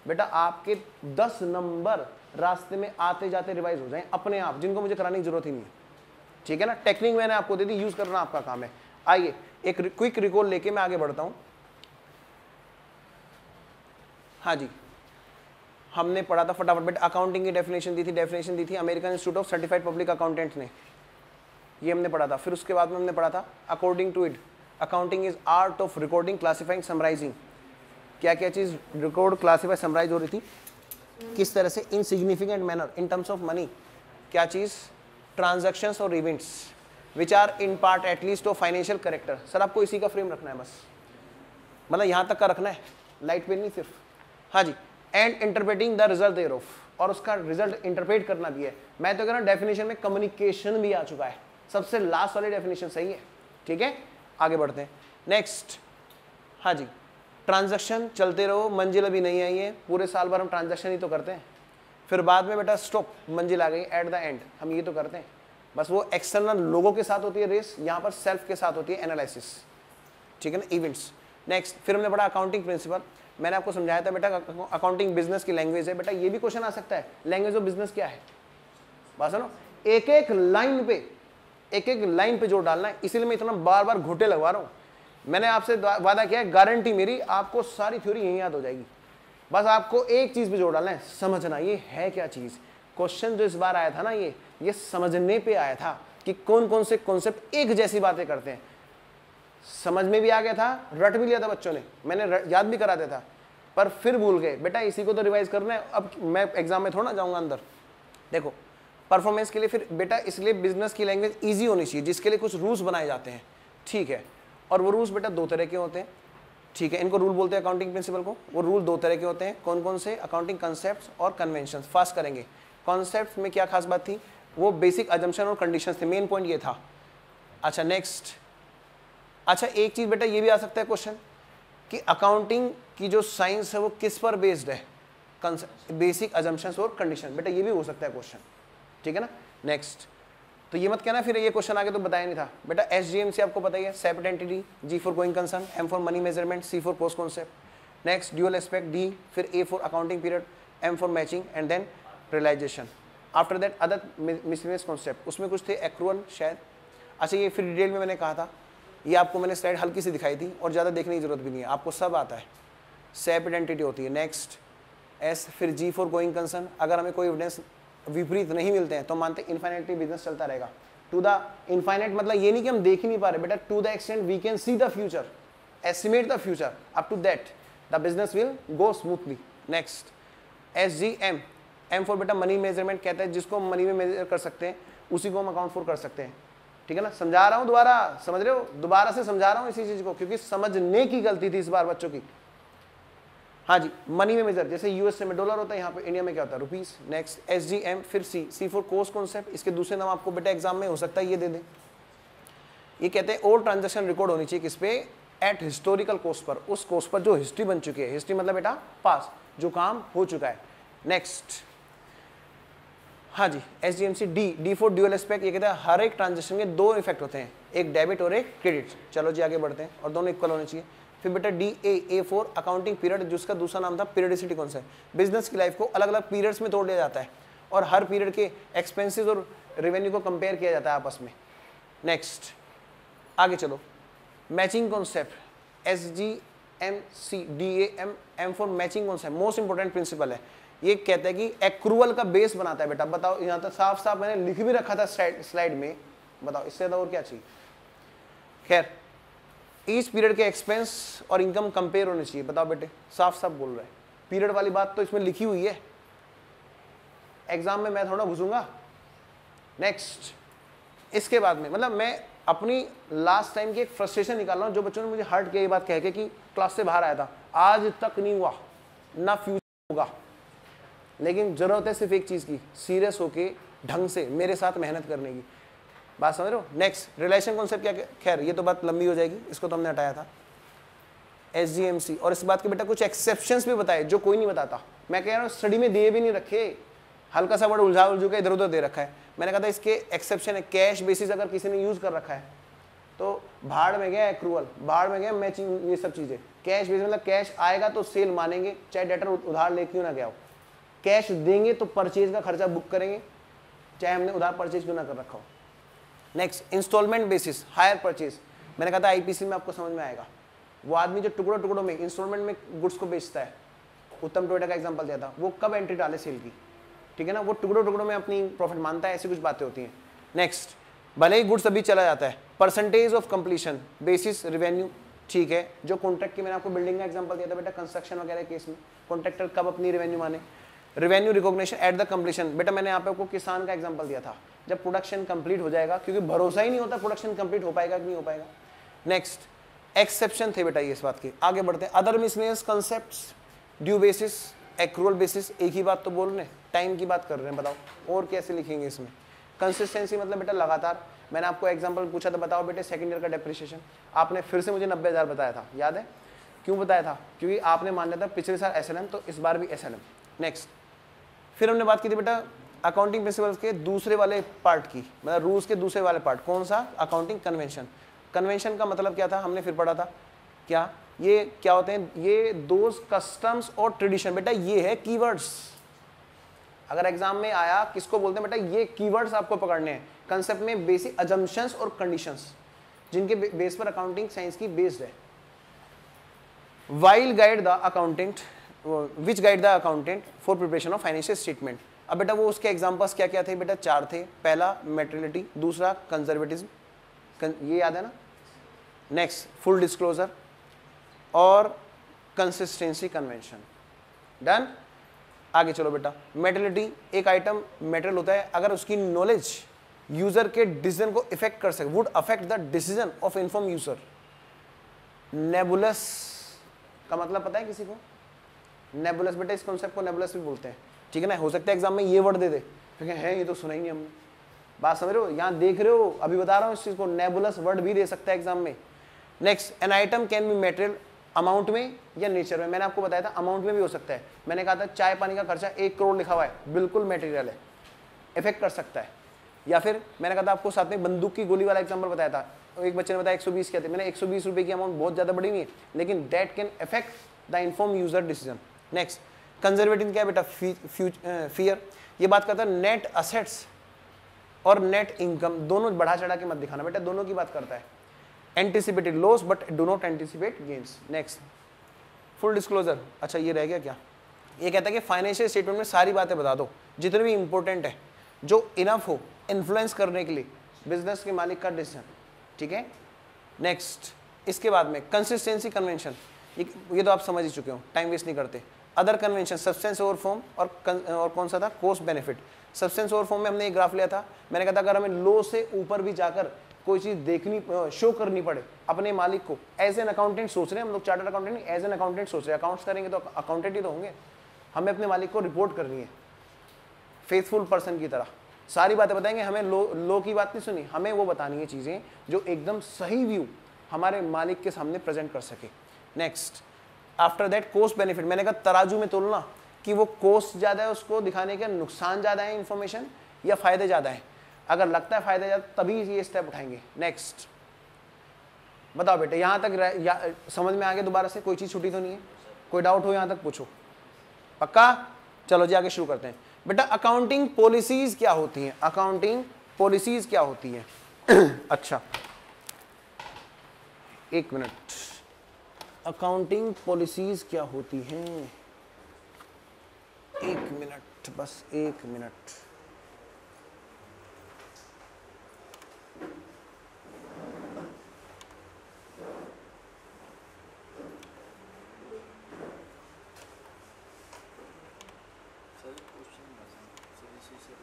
बेटा आपके 10 नंबर रास्ते में आते जाते रिवाइज हो जाएं अपने आप, जिनको मुझे कराने की जरूरत ही नहीं है, ठीक है ना। टेक्निक मैंने आपको दे दी, यूज करना आपका काम है। आइए एक क्विक रिकॉल लेके मैं आगे बढ़ता हूं। हाँ जी, हमने पढ़ा था फटाफट बेटा, अकाउंटिंग की डेफिनेशन दी थी American Institute of Certified Public Accountant ने, ये हमने पढ़ा था। फिर उसके बाद में हमने पढ़ा था according to it accounting is art of recording, classifying, summarising. क्या क्या चीज़ रिकॉर्ड, क्लासीफाई, समराइज हो रही थी, किस तरह से, in significant manner in terms of money. क्या चीज़, ट्रांजैक्शंस और events which are in part at least of financial character. Sir आपको इसी का फ्रेम रखना है बस, मतलब यहाँ तक का रखना है, लाइट पेन नहीं सिर्फ। हाँ जी, and interpreting the result thereof, और उसका रिजल्ट इंटरप्रेट करना भी है। मैं तो कह रहा हूँ डेफिनेशन में कम्युनिकेशन भी आ चुका है, सबसे लास्ट वाली डेफिनेशन सही है, ठीक है। आगे बढ़ते हैं नेक्स्ट। हाँ जी, ट्रांजैक्शन चलते रहो, मंजिल अभी नहीं आई है, पूरे साल भर हम ट्रांजैक्शन ही तो करते हैं, फिर बाद में बेटा स्टॉप, मंजिल आ गई एट द एंड, हम ये तो करते हैं। बस वो एक्सटर्नल लोगों के साथ होती है रेस, यहाँ पर सेल्फ के साथ होती है एनालिसिस, ठीक है ना, इवेंट्स। नेक्स्ट फिर हमने पढ़ा अकाउंटिंग प्रिंसिपल। मैंने आपको समझाया था बेटा अकाउंटिंग बिजनेस की लैंग्वेज है। बेटा ये भी क्वेश्चन आ सकता है, लैंग्वेज ऑफ बिजनेस क्या है, बात सुनो। एक एक लाइन पे जोर डालना है, इसीलिए मैं इतना बार बार घोटे लगवा रहा हूँ। मैंने आपसे वादा किया है, गारंटी मेरी, आपको सारी थ्योरी यहीं याद हो जाएगी। बस आपको एक चीज पे जोर डालना है, समझना ये है क्या चीज। क्वेश्चन जो इस बार आया था ना, ये समझने पे आया था कि कौन कौन से कॉन्सेप्ट एक जैसी बातें करते हैं। समझ में भी आ गया था, रट भी लिया था बच्चों ने, मैंने याद भी करा दिया था, पर फिर भूल गए। बेटा इसी को तो रिवाइज करना है, अब मैं एग्जाम में थोड़ा ना जाऊंगा अंदर। देखो परफॉर्मेंस के लिए फिर बेटा, इसलिए बिजनेस की लैंग्वेज ईजी होनी चाहिए, जिसके लिए कुछ रूल्स बनाए जाते हैं, ठीक है। और वो रूल्स बेटा 2 तरह के होते हैं, ठीक है। इनको रूल बोलते हैं अकाउंटिंग प्रिंसिपल को। वो रूल 2 तरह के होते हैं, कौन कौन से, अकाउंटिंग कंसेप्ट्स और कन्वेंशन। फास्ट करेंगे। कॉन्सेप्ट में क्या खास बात थी, वो बेसिक अजम्पशन और कंडीशंस थे, मेन पॉइंट ये था। अच्छा नेक्स्ट, अच्छा एक चीज बेटा ये भी आ सकता है क्वेश्चन कि अकाउंटिंग की जो साइंस है वो किस पर बेस्ड है, बेसिक अजम्पशंस और कंडीशन। बेटा ये भी हो सकता है क्वेश्चन, ठीक है ना। नेक्स्ट, तो ये मत कहना फिर ये क्वेश्चन आगे तो बताया नहीं था। बेटा SGMC आपको पता ही है, separate entity, G for going concern, M for money measurement, C for cost concept. Next dual aspect, D, फिर A for accounting period, M for matching and then realisation. After that other miscellaneous concept, उसमें कुछ थे accrual शायद। अच्छा ये फिर detail में मैंने कहा था, ये आपको मैंने स्लाइड हल्की सी दिखाई थी और ज़्यादा देखने की जरूरत भी नहीं है, आपको सब आता है। सेपरेट एंटिटी होती है। नेक्स्ट S, फिर G फॉर गोइंग कंसर्न, अगर हमें कोई एविडेंस विपरीत नहीं मिलते हैं तो मानते इनफाइनाइटली बिजनेस चलता रहेगा। टू द इनफाइनाइट मतलब ये नहीं कि हम देख ही नहीं पा रहे बेटा, to the extent we can see the future, estimate the future, up to that the business will go smoothly. Next SGM, M for बेटा मनी मेजरमेंट, कहता है जिसको मनी में मेजर कर सकते हैं उसी को हम अकाउंट फॉर कर सकते हैं, ठीक है ना। समझा रहा हूँ दोबारा, समझ रहे हो, दोबारा से समझा रहा हूँ इसी चीज को, क्योंकि समझने की गलती थी इस बार बच्चों की। हाँ जी, मनी में मेजर, जैसे USA में डॉलर होता है, यहाँ पे इंडिया में क्या होता है, रुपीस। नेक्स्ट SGM, फिर C फॉर कोस्ट कॉन्सेप्ट, इसके दूसरे नाम आपको बेटा एग्जाम में हो सकता है ये दे दें। ये कहते हैं और ट्रांजैक्शन रिकॉर्ड होनी चाहिए किस पे, एट हिस्टोरिकल कोस्ट पर, उस कोस्ट पर जो हिस्ट्री बन चुकी है। हिस्ट्री मतलब बेटा पास, जो काम हो चुका है। नेक्स्ट हाँ जी SGMC, D for dual aspect, ये कहता है हर एक ट्रांजैक्शन के 2 इफेक्ट होते हैं, एक डेबिट और एक क्रेडिट। चलो जी आगे बढ़ते हैं, और दोनों इक्वल होने चाहिए। फिर बेटा A फॉर अकाउंटिंग पीरियड, जिसका दूसरा नाम था पीरियडिसिटी कॉन्सेप्ट। बिजनेस की लाइफ को अलग अलग पीरियड्स में तोड़ लिया जाता है, और हर पीरियड के एक्सपेंसेस और रेवेन्यू को कंपेयर किया जाता है आपस में। नेक्स्ट आगे चलो, matching concept, SGMCDAM, M for matching concept, most important principle है। ये कहता है कि एक्रूअल का बेस बनाता है बेटा। बताओ, यहाँ तक साफ साफ मैंने लिख भी रखा था स्लाइड में, बताओ इससे ज़्यादा और क्या चाहिए। खैर, ईच पीरियड के एक्सपेंस और इनकम कंपेयर होने चाहिए। बताओ बेटे, साफ साफ बोल रहा है, पीरियड वाली बात तो इसमें लिखी हुई है, एग्जाम में मैं थोड़ा घुसूंगा। नेक्स्ट, इसके बाद में मतलब मैं अपनी लास्ट टाइम की एक फ्रस्ट्रेशन निकाल रहा हूँ, जो बच्चों ने मुझे हर्ट किया ये बात कह के कि क्लास से बाहर आया था, आज तक नहीं हुआ, ना फ्यूचर होगा। लेकिन जरूरत है सिर्फ एक चीज़ की, सीरियस होके ढंग से मेरे साथ मेहनत करने की। बात समझ रहे हो। नेक्स्ट, रिलेशन कॉन्सेप्ट क्या, खैर ये तो बात लंबी हो जाएगी, इसको तो हमने हटाया था। SGMC, और इस बात के बेटा कुछ एक्सेप्शंस भी बताए जो कोई नहीं बताता। मैं कह रहा हूँ स्टडी में दिए भी नहीं रखे, हल्का सा वर्ड उलझू के इधर उधर दे रखा है। मैंने कहा था इसके एक्सेप्शन है, कैश बेसिस अगर किसी ने यूज कर रखा है तो भाड़ में गया एक्रूअल, भाड़ में गया मैचिंग, ये सब चीजें। कैश बेसिस मतलब कैश आएगा तो सेल मानेंगे, चाहे डेटर उधार ले क्यों ना गया हो। कैश देंगे तो परचेज का खर्चा बुक करेंगे, चाहे हमने उधार परचेज क्यों ना कर रखा हो। Next, instalment basis, hire purchase. मैंने कहा था IPC में आपको समझ में आएगा। वो आदमी जो टुकड़ों टुकड़ों में इंस्टॉलमेंट में गुड्स को बेचता है, उत्तम टोयोटा का एग्जांपल दिया था, वो कब एंट्री डाले सेल की, ठीक है ना, वो टुकड़ों टुकड़ों में अपनी प्रॉफिट मानता है, ऐसी कुछ बातें होती हैं। नेक्स्ट, भले ही गुड्स अभी चला जाता है, percentage of completion basis revenue, ठीक है। जो कॉन्ट्रैक्ट की मैंने आपको बिल्डिंग का एग्जांपल दिया था बेटा, कंस्ट्रक्शन वगैरह केस में कॉन्ट्रैक्टर कब अपनी रेवेन्यू माने। Revenue recognition at the completion, बेटा मैंने यहाँ पे आपको किसान का एग्जांपल दिया था, जब प्रोडक्शन कंप्लीट हो जाएगा, क्योंकि भरोसा ही नहीं होता प्रोडक्शन कंप्लीट हो पाएगा कि नहीं हो पाएगा। नेक्स्ट, एक्सेप्शन थे बेटा ये इस बात के। आगे बढ़ते हैं, other miscellaneous concepts, due basis, accrual basis, एक ही बात तो बोल रहे हैं, टाइम की बात कर रहे हैं, बताओ और कैसे लिखेंगे इसमें। कंसिस्टेंसी मतलब बेटा लगातार। मैंने आपको एग्जांपल पूछा था, बताओ बेटे सेकंड ईयर का डेप्रिसिएशन, आपने फिर से मुझे 90,000 बताया था, याद है क्यों बताया था, क्योंकि आपने मान लिया था पिछले साल SLM तो इस बार भी SLM। नेक्स्ट, फिर हमने बात की थी बेटा अकाउंटिंग प्रिंसिपल्स के दूसरे वाले पार्ट की, मतलब रूल्स के दूसरे वाले पार्ट, कौन सा, अकाउंटिंग कन्वेंशन। कन्वेंशन का मतलब क्या था, हमने फिर पढ़ा था, क्या ये क्या होते हैं, ये दोज कस्टम्स और ट्रेडिशन। बेटा ये है कीवर्ड्स, अगर एग्जाम में आया किसको बोलते हैं बेटा, ये कीवर्ड्स आपको पकड़ने हैं। कंसेप्ट में बेसिक अजम्पशंस और कंडीशंस, जिनके बेस पर अकाउंटिंग साइंस की बेस्ड है। While guide the accountant, which guide the accountant for preparation of financial statement. अब बेटा वो उसके एग्जांपल्स क्या क्या थे बेटा, 4 थे। पहला मेटेरियलिटी, दूसरा कंजर्वेटिज्म, ये याद है ना। नेक्स्ट, फुल डिस्क्लोजर और कंसिस्टेंसी कन्वेंशन। डन। आगे चलो बेटा, मेटेरियलिटी, एक आइटम मेटेरियल होता है अगर उसकी नॉलेज यूजर के डिसीजन को इफेक्ट कर सके, would affect the decision of inform user. नेबुलस का मतलब पता है किसी को, नेबुलस बेटा इस कॉन्सेप्ट को नेबुलस भी बोलते हैं, ठीक है ना। हो सकता है एग्जाम में ये वर्ड दे दे, ठीक है ये तो सुना ही नहीं हमने, बात समझ रहे हो, यहाँ देख रहे हो, अभी बता रहा हूँ इस चीज को, नेबुलस वर्ड भी दे सकता है एग्जाम में। Next, an item can be material, amount में या नेचर में। मैंने आपको बताया था अमाउंट में भी हो सकता है, मैंने कहा था चाय पानी का खर्चा 1 करोड़ लिखा हुआ है, बिल्कुल मेटेरियल है, इफेक्ट कर सकता है। या फिर मैंने कहा था आपको साथ में बंदूक की गोली वाला एग्जांपल बताया था, एक बच्चे ने बताया 120 क्या थे, मैंने 120 रुपए की अमाउंट बहुत ज्यादा बड़ी नहीं है, लेकिन that can affect the inform user decision. Next, conservative क्या है बेटा, फियर, ये बात करता है नेट असेट्स और नेट इनकम दोनों बढ़ा चढ़ा के मत दिखाना बेटा, दोनों की बात करता है। Anticipated loss but do not anticipate gains. Next, full disclosure, अच्छा ये रह गया क्या, ये कहता है कि फाइनेंशियल स्टेटमेंट में सारी बातें बता दो जितनी भी इंपॉर्टेंट है, जो इनफ हो इन्फ्लुएंस करने के लिए बिजनेस के मालिक का डिसीजन, ठीक है। नेक्स्ट, इसके बाद में कंसिस्टेंसी कन्वेंशन, ये तो आप समझ ही चुके हो, टाइम वेस्ट नहीं करते। Other convention, substance over form और कौन सा था, cost benefit. Substance over form में हमने एक ग्राफ लिया था, मैंने कहा था अगर हमें लो से ऊपर भी जाकर कोई चीज देखनी, शो करनी पड़े अपने मालिक को, एज एन अकाउंटेंट सोच रहे हैं हम लोग, चार्टर्ड अकाउंटेंट नहीं, एज एन अकाउंटेंट सोच रहे हैं, अकाउंट्स करेंगे तो अकाउंटेंट ही तो होंगे, हमें अपने मालिक को रिपोर्ट करनी है फेथफुल पर्सन की तरह, सारी बातें बताएंगे। हमें लो की बात नहीं सुनी, हमें वो बतानी है चीजें जो एकदम सही व्यू हमारे मालिक के सामने प्रेजेंट कर सके। Next, after that cost benefit, मैंने कहा तराजू में तोलना कि वो कॉस्ट ज्यादा है उसको दिखाने के, नुकसान ज्यादा है इंफॉर्मेशन या फायदे ज्यादा है, अगर लगता है फायदे ज्यादा तभी ये स्टेप उठाएंगे। नेक्स्ट, बताओ बेटे यहां तक समझ में आ गया, दोबारा से कोई चीज छुट्टी तो नहीं है, कोई डाउट हो यहां तक पूछो, पक्का। चलो जी आगे शुरू करते हैं। बेटा अकाउंटिंग पॉलिसीज क्या होती हैं, अकाउंटिंग पॉलिसीज क्या होती हैं? अच्छा एक मिनट, अकाउंटिंग पॉलिसीज क्या होती हैं? एक मिनट, बस एक मिनट।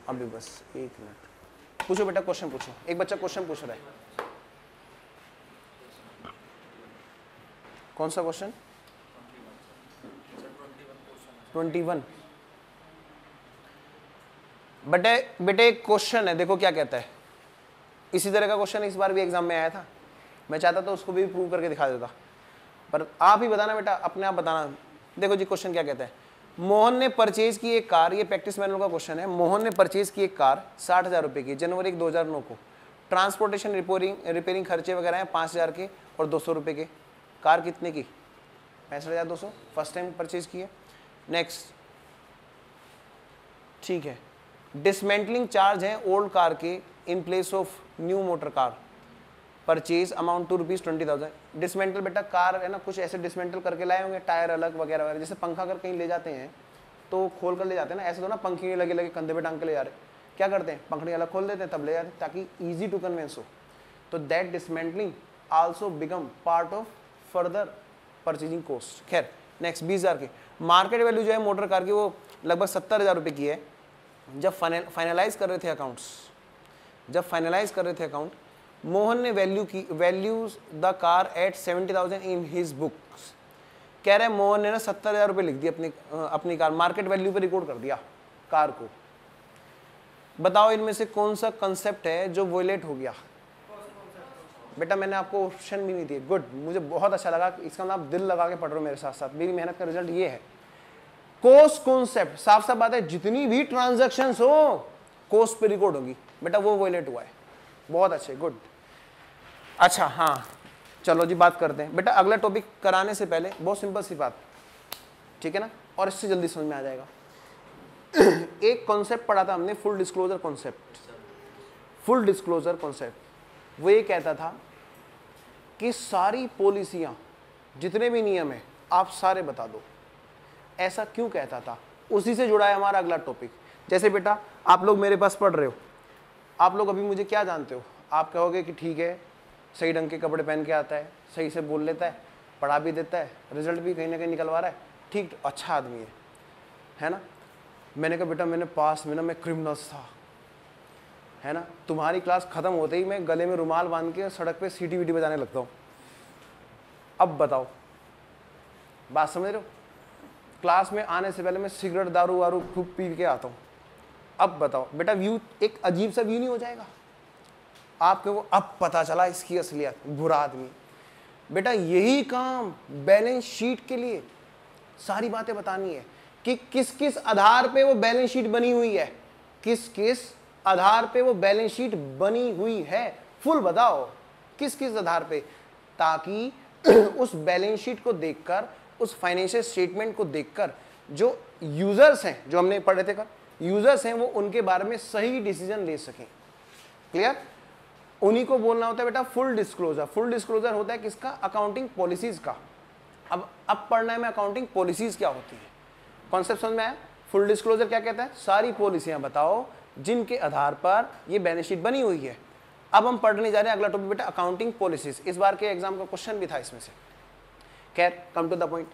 अभी बस एक मिनट, पूछो बेटा, क्वेश्चन पूछो। एक बच्चा क्वेश्चन पूछ रहा है। कौन सा क्वेश्चन? 21। बेटे एक क्वेश्चन है, देखो क्या कहता है। इसी तरह का क्वेश्चन इस बार भी एग्जाम में आया था। मैं चाहता तो उसको भी प्रूव करके दिखा देता, पर आप ही बताना बेटा, अपने आप बताना। देखो जी क्वेश्चन क्या कहता है। मोहन ने परचेज की एक कार, ये प्रैक्टिस मैनुअल का क्वेश्चन है। मोहन ने परचेज की एक कार 60,000 रुपए की जनवरी 2009 को। ट्रांसपोर्टेशन रिपेयरिंग खर्चे वगैरह हैं 5,000 के और 200 रुपए के। कार कितने की? 65,200। फर्स्ट टाइम परचेज की है। नेक्स्ट, ठीक है। डिसमेंटलिंग चार्ज है ओल्ड कार के in place of new motor car. Purchase amount to ₹20,000। Dismantle बेटा कार है ना, कुछ ऐसे डिसमेंटल करके लाए होंगे, टायर अलग वगैरह वगैरह। जैसे पंखा अगर कहीं ले जाते हैं तो खोल कर ले जाते हैं ना, ऐसे तो ना पंखे लगे लगे कंधे पे टांग के ले जा रहे। क्या करते हैं, पंखड़ी अलग खोल देते हैं तब ले जाते हैं, ताकि ईजी टू कन्वेंस हो। तो that dismantling also become part of further purchasing cost. खैर नेक्स्ट, 20,000 की मार्केट वैल्यू जो है मोटर कार की वो लगभग 70,000 रुपये की है। जब फाइनलाइज कर रहे थे अकाउंट, मोहन ने values the car eight 70,000 in his books. कह रहे हैं मोहन ने ना 70,000 रुपये लिख दिए अपनी कार, मार्केट वैल्यू पे रिकॉर्ड कर दिया कार को। बताओ इनमें से कौन सा कंसेप्ट है जो वोलेट हो गया? बेटा मैंने आपको ऑप्शन भी नहीं दिए। गुड, मुझे बहुत अच्छा लगा, इसका मतलब आप दिल लगा के पढ़ रहे हो मेरे साथ साथ। मेरी मेहनत का रिजल्ट ये है। कोस्ट कॉन्सेप्ट, साफ साफ बात है, जितनी भी ट्रांजैक्शंस हो कोस्ट पे रिकॉर्ड होगी बेटा, वो वोलेट हुआ है। बहुत अच्छे, गुड। अच्छा हाँ चलो जी बात करते हैं बेटा। अगला टॉपिक कराने से पहले बहुत सिंपल सी बात, ठीक है ना, और इससे जल्दी समझ में आ जाएगा। एक कॉन्सेप्ट पढ़ा था हमने, full disclosure concept. Full disclosure concept वो ये कहता था कि सारी पॉलिसियां, जितने भी नियम है आप सारे बता दो। ऐसा क्यों कहता था, उसी से जुड़ा है हमारा अगला टॉपिक। जैसे बेटा आप लोग मेरे पास पढ़ रहे हो, आप लोग अभी मुझे क्या जानते हो? आप कहोगे कि ठीक है, सही ढंग के कपड़े पहन के आता है, सही से बोल लेता है, पढ़ा भी देता है, रिजल्ट भी कहीं ना कहीं निकलवा रहा है, ठीक, अच्छा आदमी है ना। मैंने कहा बेटा मैंने पास में ना मैं क्रिमिनल्स था, है ना। तुम्हारी क्लास खत्म होते ही मैं गले में रुमाल बांध के सड़क पे सीटी वीटी बजाने लगता हूँ। अब बताओ, बात समझ रहे हो? क्लास में आने से पहले मैं सिगरेट दारू वारू खूब पी के आता हूँ। अब बताओ बेटा, व्यू एक अजीब सा व्यू नहीं हो जाएगा आपके को? अब पता चला इसकी असलियत, बुरा आदमी। बेटा यही काम बैलेंस शीट के लिए सारी बातें बतानी है कि किस किस आधार पे वो बैलेंस शीट बनी हुई है, किस किस आधार पे वो बैलेंस शीट बनी हुई है। फुल बताओ किस किस आधार पे, ताकि उस बैलेंस शीट को देखकर, उस फाइनेंशियल स्टेटमेंट को देखकर जो यूजर्स हैं, जो हमने पढ़े थे यूजर्स हैं, वो उनके बारे में सही डिसीजन ले सकें। क्लियर? उन्हीं को बोलना होता है बेटा फुल डिस्क्लोजर। फुल डिस्क्लोजर होता है किसका? अकाउंटिंग पॉलिसीज का। अब पढ़ना है मैं अकाउंटिंग पॉलिसीज क्या होती है। कॉन्सेप्ट समझ में आया? फुल डिस्क्लोजर क्या कहता है? सारी पॉलिसियां बताओ जिनके आधार पर ये बैलेंस शीट बनी हुई है। अब हम पढ़ने जा रहे हैं अगला टॉपिक बेटा अकाउंटिंग पॉलिसीज। इस बार के एग्जाम का क्वेश्चन भी था इसमें से। खैर come to the point,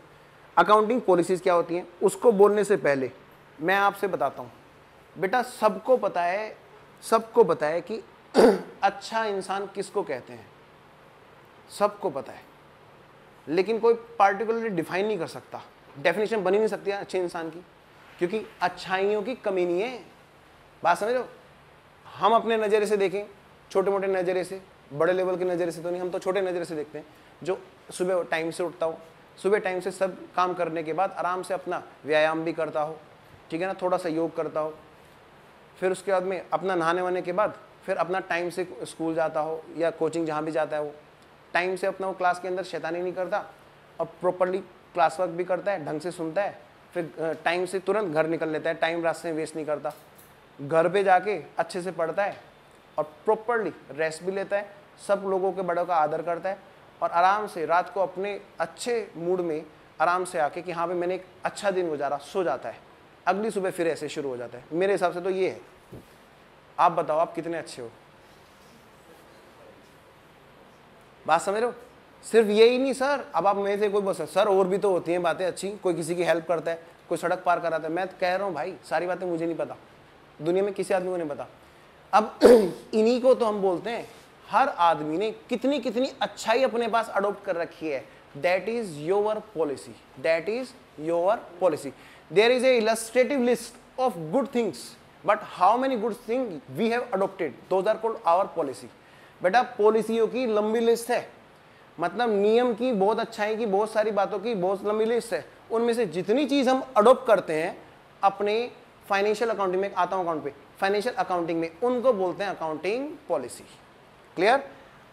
accounting policies क्या होती हैं उसको बोलने से पहले मैं आपसे बताता हूँ बेटा, सबको पता है कि अच्छा इंसान किसको कहते हैं, सबको पता है, लेकिन कोई पार्टिकुलरली डिफाइन नहीं कर सकता, डेफिनेशन बनी नहीं सकती अच्छे इंसान की, क्योंकि अच्छाइयों की कमी नहीं है। बात समझ रहे हो? हम अपने नज़रिए से देखें, छोटे मोटे नज़रिए से, बड़े लेवल के नज़रिए से तो नहीं, हम तो छोटे नज़रिए से देखते हैं। जो सुबह टाइम से उठता हो, सुबह टाइम से सब काम करने के बाद आराम से अपना व्यायाम भी करता हो, ठीक है ना, थोड़ा सा योग करता हो, फिर उसके बाद में अपना नहाने वाने के बाद फिर अपना टाइम से स्कूल जाता हो या कोचिंग जहाँ भी जाता है, वो टाइम से अपना वो क्लास के अंदर शैतानी नहीं करता और प्रॉपरली क्लास वर्क भी करता है, ढंग से सुनता है फिर टाइम से तुरंत घर निकल लेता है, टाइम रास्ते में वेस्ट नहीं करता, घर पे जाके अच्छे से पढ़ता है और प्रॉपरली रेस्ट भी लेता है, सब लोगों के बड़ों का आदर करता है और आराम से रात को अपने अच्छे मूड में आराम से आके कि हाँ भाई मैंने एक अच्छा दिन गुजारा, सो जाता है, अगली सुबह फिर ऐसे शुरू हो जाता है। मेरे हिसाब से तो ये है। आप बताओ आप कितने अच्छे हो, बात समझ रहे हो? सिर्फ यही नहीं सर, अब आप मेरे से कोई बोल सर और भी तो होती हैं बातें अच्छी, कोई किसी की हेल्प करता है, कोई सड़क पार कराता है, मैं कह रहा हूँ भाई सारी बातें मुझे नहीं पता, दुनिया में किसी आदमी को नहीं पता। अब इन्हीं को तो हम बोलते हैं हर आदमी ने कितनी कितनी अच्छाई अपने पास अडोप्ट कर रखी है। That is your policy, that is your policy. There is a illustrative list of good things, but how many good thing we have adopted, those are called our policy. बेटा पॉलिसियों की लंबी लिस्ट है, मतलब नियम की, बहुत अच्छाई की, बहुत सारी बातों की बहुत लंबी लिस्ट है। उनमें से जितनी चीज हम अडोप्ट करते हैं अपने फाइनेंशियल अकाउंटिंग में, आता हूं अकाउंट पे, फाइनेंशियल अकाउंटिंग में, उनको बोलते हैं अकाउंटिंग पॉलिसी। क्लियर?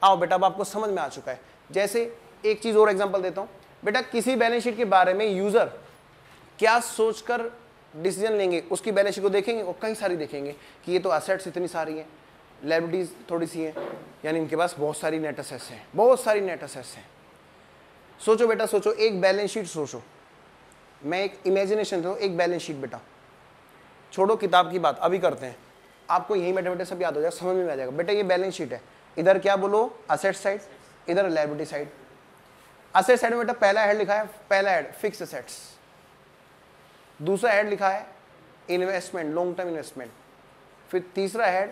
आओ बेटा अब आपको समझ में आ चुका है। जैसे एक चीज और एग्जांपल देता हूं बेटा, किसी बैलेंस शीट के बारे में यूजर क्या सोचकर डिसीजन लेंगे, उसकी बैलेंस शीट को देखेंगे और कई सारी देखेंगे कि ये तो असेट्स इतनी सारी हैं, लायबिलिटीज थोड़ी सी हैं, यानी इनके पास बहुत सारी नेट असेट्स हैं, बहुत सारी नेट असेट्स हैं। सोचो बेटा, सोचो एक बैलेंस शीट, सोचो, मैं एक इमेजिनेशन दो, एक बैलेंस शीट बेटा, छोड़ो किताब की बात, अभी करते हैं, आपको यही बैठे बैठे सब याद हो जाएगा, समझ में आ जाएगा। बेटा ये बैलेंस शीट है, इधर क्या बोलो असेट साइड, इधर लायबिलिटी साइड। असेट साइड में बेटा पहला हेड लिखा है, पहला हेड फिक्स असेट्स, दूसरा हेड लिखा है इन्वेस्टमेंट, लॉन्ग टर्म इन्वेस्टमेंट, फिर तीसरा head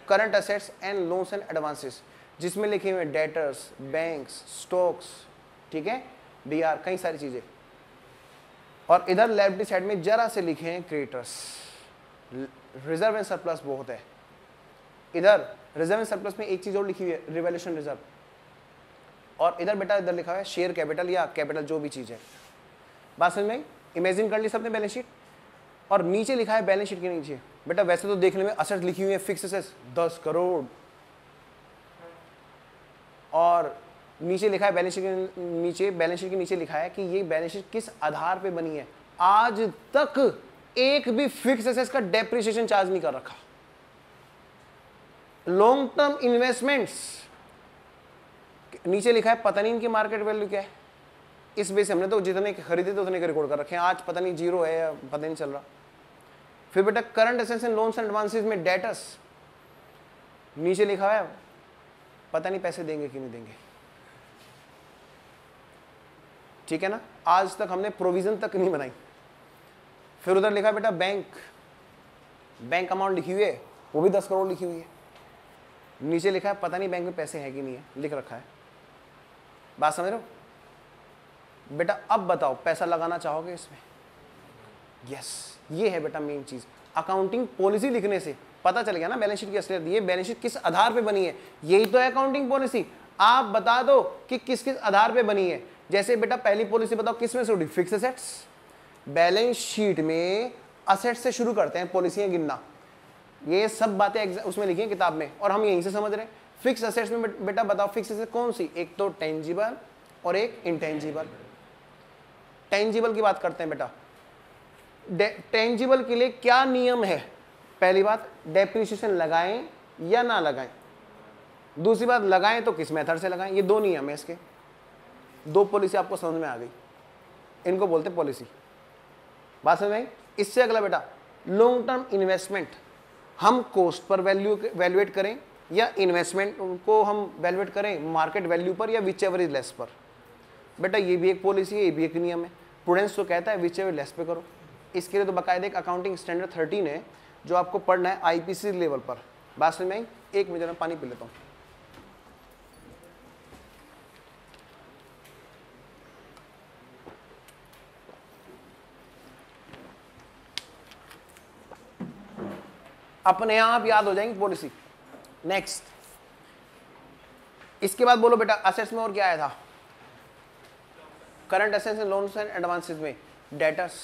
current assets and loans and advances, जिसमें लिखे हुए डेटर्स, बैंक्स, स्टॉक्स, ठीक है, डीआर, कई सारी चीजें। और इधर लायबिलिटी साइड में जरा से लिखे हैं क्रेडिटर्स, रिजर्व एंड सरप्लस बहुत है। इधर रिजर्व एंड सरप्लस में एक चीज और लिखी हुई है, रिवैल्यूएशन रिजर्व। और इधर बेटा इधर लिखा है शेयर कैपिटल या कैपिटल, जो भी चीज है। बात समझ में? इमेजिन कर ली सबने बैलेंस शीट, और नीचे लिखा है बैलेंस शीट के नीचे बेटा, वैसे तो देखने में असेट्स लिखी हुई है फिक्स असेट्स 10 करोड़, और नीचे लिखा है बैलेंस शीट के नीचे, बैलेंस शीट के नीचे लिखा है कि ये बैलेंस शीट किस आधार पे बनी है। आज तक एक भी फिक्स असेट्स का डेप्रिसिएशन चार्ज नहीं कर रखा। लॉन्ग टर्म इन्वेस्टमेंट्स, नीचे लिखा है पता नहीं इनकी मार्केट वैल्यू क्या है, इस बेस से हमने तो जितने खरीदे थे उतने के रिकॉर्ड कर रखे हैं, आज पता नहीं जीरो है या पता नहीं चल रहा। फिर बेटा current assets and loans and advances में डेटर्स, नीचे लिखा है पता नहीं पैसे देंगे कि नहीं देंगे, ठीक है ना, आज तक हमने प्रोविजन तक नहीं बनाई। फिर उधर लिखा है बेटा बैंक, बैंक अमाउंट लिखी हुई है, वो भी 10 करोड़ लिखी हुई है। नीचे लिखा है पता नहीं बैंक में पैसे हैं कि नहीं है, लिख रखा है। बात समझ रहे हो बेटा? अब बताओ पैसा लगाना चाहोगे इसमें? यस, ये है बेटा मेन चीज। अकाउंटिंग पॉलिसी लिखने से पता चल गया ना बैलेंस शीट की असलियत, ये बैलेंस शीट किस आधार पे बनी है, यही तो है अकाउंटिंग पॉलिसी। आप बता दो कि किस किस आधार पे बनी है। जैसे बेटा पहली पॉलिसी बताओ किस में से उठी, फिक्स असेट्स। बैलेंस शीट में असेट्स से शुरू करते हैं पॉलिसियां गिनना, ये सब बातें उसमें लिखी हैं किताब में और हम यहीं से समझ रहे हैं। फिक्स असेट्स में बेटा बताओ फिक्स असेट्स कौन सी, एक तो टेंजिबल और एक इंटेंजिबल। टेंजिबल की बात करते हैं बेटा, टेंजिबल के लिए क्या नियम है? पहली बात, डेप्रिसिएशन लगाएं या ना लगाएं। दूसरी बात, लगाएं तो किस मेथड से लगाएं, ये दो नियम है इसके। दो पॉलिसी आपको समझ में आ गई, इनको बोलते हैं पॉलिसी। बात समझ में आई? इससे अगला बेटा लॉन्ग टर्म इन्वेस्टमेंट, हम कॉस्ट पर वैल्यूएट करें या इन्वेस्टमेंट को हम वैल्यूएट करें मार्केट वैल्यू पर या विच एवर इज लेस पर। बेटा ये भी एक पॉलिसी है, ये भी एक नियम है। प्रूडेंस तो कहता है विच एवर लेस पे करो। इसके लिए तो बाकायदा एक अकाउंटिंग स्टैंडर्ड 13 है जो आपको पढ़ना है आईपीसी लेवल पर। बात समझ में आई? एक मिनट में पानी पी लेता हूँ। अपने आप याद हो जाएंगी पॉलिसी। नेक्स्ट, इसके बाद बोलो बेटा असेट्स में और क्या आया था? Current assets and loans and advances में डेटर्स,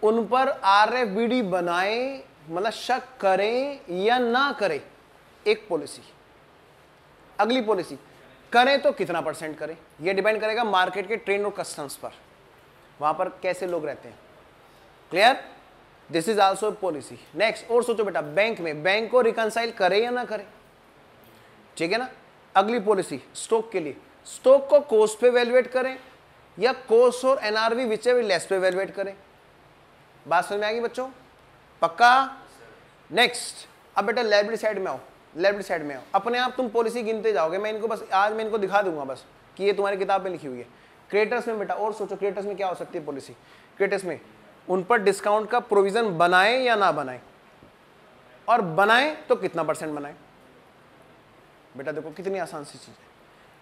उन पर आरएफबीडी बनाएं, मतलब शक करें या ना करें, एक पॉलिसी। अगली पॉलिसी, करें तो कितना परसेंट करें, यह डिपेंड करेगा मार्केट के ट्रेंड और कस्टम्स पर। वहां पर कैसे लोग रहते हैं। Clear, this is also policy. Next और सोचो बेटा, बैंक में बैंक को रिकंसाइल करे या ना करे, ठीक है ना। अगली पॉलिसी स्टॉक के लिए, स्टॉक को कोस्ट पे वैल्यूएट करें या कोस्ट और एनआरवी विच एवर लेस पे वैल्यूएट करें। बात समझ में आएगी बच्चों, पक्का। नेक्स्ट, अब बेटा लायबिलिटी साइड में आओ, लायबिलिटी साइड में आओ। अपने आप तुम पॉलिसी गिनते जाओगे, मैं इनको बस आज मैं इनको दिखा दूंगा बस कि ये तुम्हारी किताब में लिखी हुई है। क्रेडिटर्स में बेटा और सोचो, क्रेडिटर्स में क्या हो सकती है पॉलिसी। क्रेडिटर्स में उन पर डिस्काउंट का प्रोविजन बनाएं या ना बनाएं, और बनाएं तो कितना % बनाएं। बेटा देखो कितनी आसान सी चीज है,